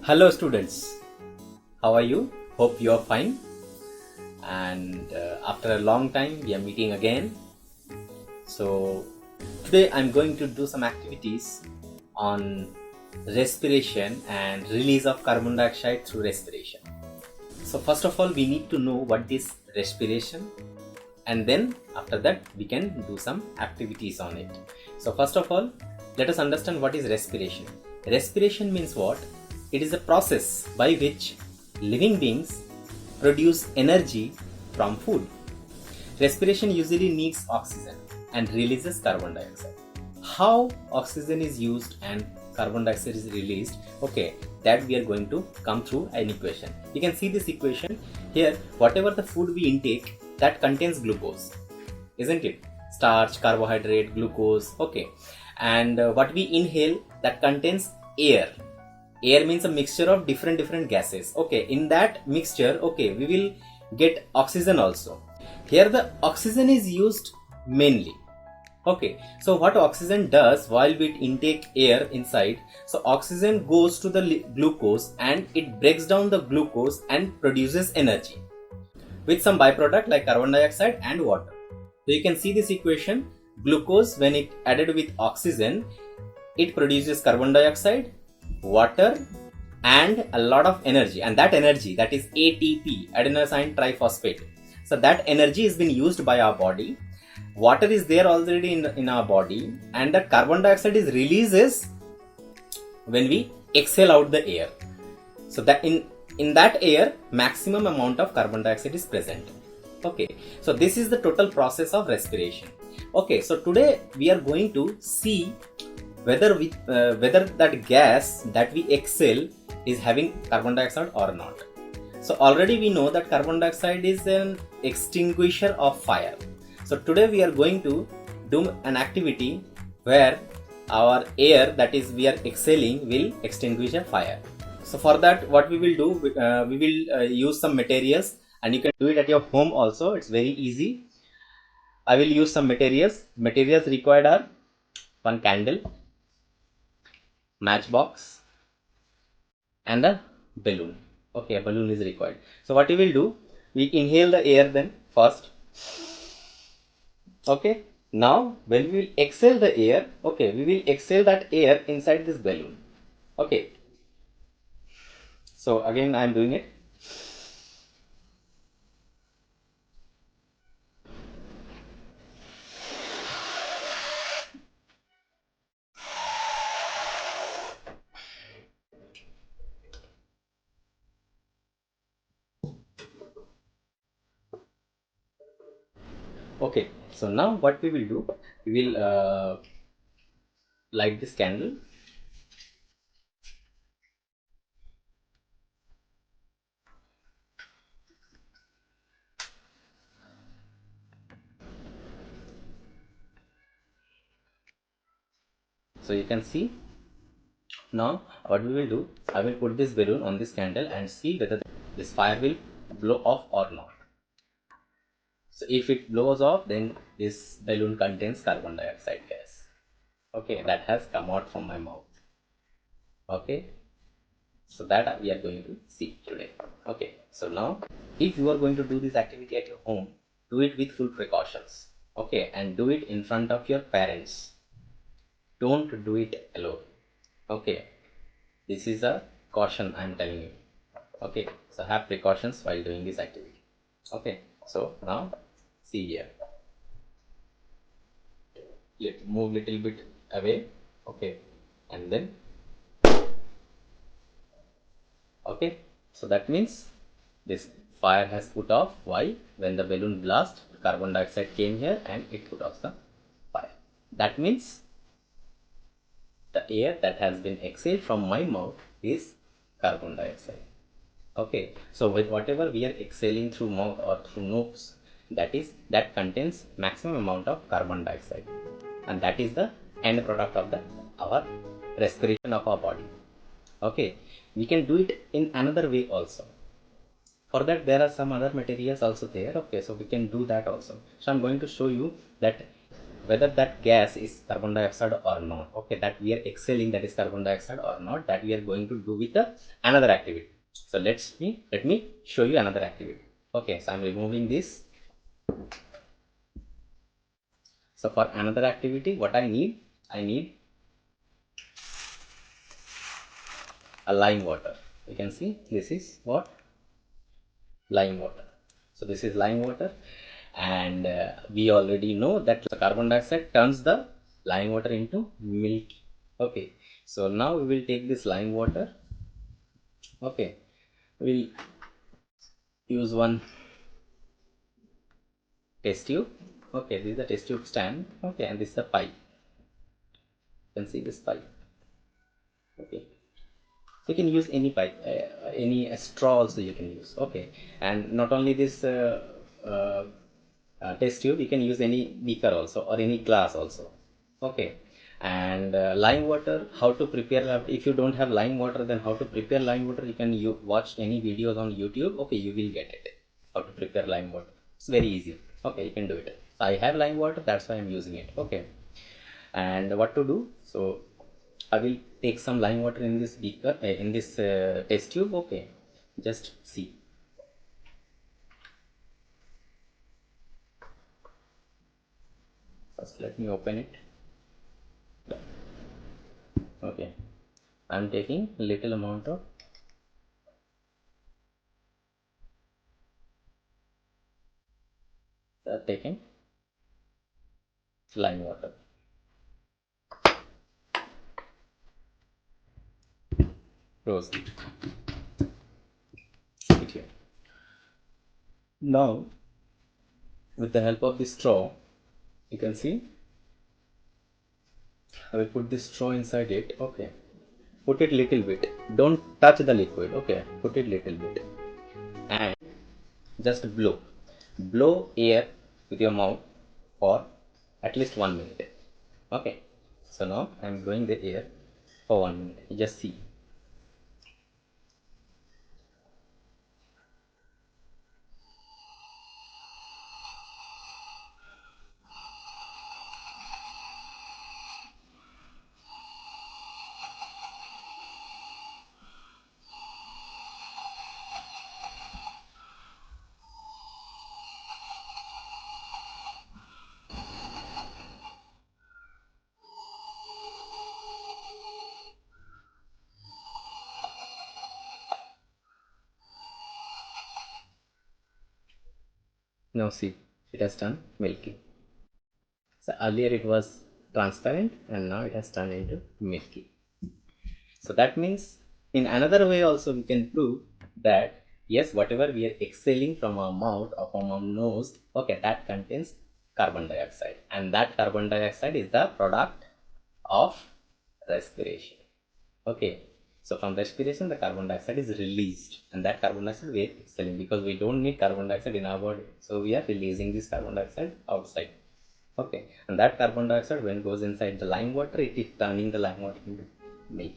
Hello students, how are you? Hope you are fine. And after a long time we are meeting again. So today I'm going to do some activities on respiration and release of carbon dioxide through respiration. So first of all we need to know what is respiration, and then after that we can do some activities on it. So first of all, let us understand what is respiration. Respiration means what? It is a process by which living beings produce energy from food. Respiration usually needs oxygen and releases carbon dioxide. How oxygen is used and carbon dioxide is released, okay, that we are going to come through an equation. You can see this equation here. Whatever the food we intake, that contains glucose, isn't it? Starch, carbohydrate, glucose, okay. And what we inhale, that contains air. Air means a mixture of different gases, okay. In that mixture, okay, we will get oxygen also. Here the oxygen is used mainly, okay. So what oxygen does while we intake air inside, so oxygen goes to the glucose and it breaks down the glucose and produces energy with some byproduct like carbon dioxide and water. So you can see this equation. Glucose, when it added with oxygen, it produces carbon dioxide, water and a lot of energy, and that energy, that is ATP, adenosine triphosphate. So that energy is being used by our body. Water is there already in our body, and that carbon dioxide is releases when we exhale out the air. So that in that air, maximum amount of carbon dioxide is present. Okay, so this is the total process of respiration. Okay, so today we are going to see whether that gas that we exhale is having carbon dioxide or not. So already we know that carbon dioxide is an extinguisher of fire. So today we are going to do an activity where our air that is we are exhaling will extinguish a fire. So for that, what we will do, we will use some materials, and you can do it at your home also. It's very easy. I will use some materials. Materials required are one candle, matchbox, and a balloon. Okay, a balloon is required. So what we will do, we inhale the air then first. Okay, now when we will exhale the air, okay, we will exhale that air inside this balloon. Okay, so again I am doing it. Okay, so now what we will do, we will light this candle. So you can see now what we will do, I will put this balloon on this candle and see whether this fire will blow off or not. So if it blows off, then this balloon contains carbon dioxide gas. Okay, that has come out from my mouth. Okay, so that we are going to see today. Okay, so now if you are going to do this activity at your home, do it with full precautions. Okay, and do it in front of your parents. Don't do it alone. Okay, this is a caution I am telling you. Okay, so have precautions while doing this activity. Okay, so now see here. Let move little bit away. Okay, and then okay, so that means this fire has put off. Why? When the balloon blast, carbon dioxide came here and it put off the fire. That means the air that has been exhaled from my mouth is carbon dioxide. Okay, so with whatever we are exhaling through mouth or through nose, that contains maximum amount of carbon dioxide, and that is the end product of our respiration of our body. Okay, we can do it in another way also. For that there are some other materials also there. Okay, so we can do that also. So I'm going to show you that whether that gas is carbon dioxide or not. Okay, that we are exhaling, that is carbon dioxide or not, that we are going to do with another activity. So let me show you another activity. Okay, so I'm removing this. So for another activity, what I need a lime water. You can see this is what? Lime water. So this is lime water, and we already know that the carbon dioxide turns the lime water into milk. Okay, so now we will take this lime water. Okay, we'll use one test tube. Okay, this is the test tube stand. Okay, and this is the pipe. You can see this pipe. Okay, you can use any pipe, any straw also you can use. Okay, and not only this uh, test tube, you can use any beaker also or any glass also. Okay, and lime water, how to prepare? If you don't have lime water, then how to prepare lime water? You can watch any videos on YouTube. Okay, you will get it, how to prepare lime water. It's very easy. Okay, you can do it. I have lime water, that's why I'm using it. Okay, and what to do? So I will take some lime water in this beaker, in this test tube. Okay, just see. First, let me open it. Okay, I'm taking little amount of taking lime water. Rose it here. Now, with the help of this straw, you can see I will put this straw inside it. Okay, put it little bit. Don't touch the liquid. Okay, put it little bit and just blow air with your mouth for at least 1 minute. Okay, so now I'm blowing the air for 1 minute. You just see. Now see, it has turned milky. So earlier it was transparent and now it has turned into milky. So that means in another way also we can prove that yes, whatever we are exhaling from our mouth or from our nose, okay, that contains carbon dioxide, and that carbon dioxide is the product of respiration. Okay, so from respiration the carbon dioxide is released, and that carbon dioxide we are exhaling because we don't need carbon dioxide in our body, so we are releasing this carbon dioxide outside. Okay, and that carbon dioxide when it goes inside the lime water, it is turning the lime water into milk.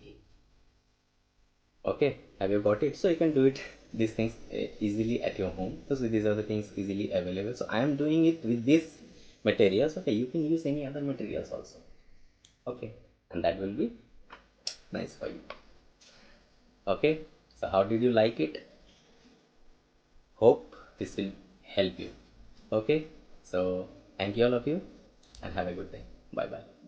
Okay, have you got it? So you can do it these things easily at your home, because these are the things easily available. So I am doing it with these materials. Okay, you can use any other materials also. Okay, and that will be nice for you. Okay, so how did you like it? Hope this will help you. Okay, so thank you all of you and have a good day. Bye bye.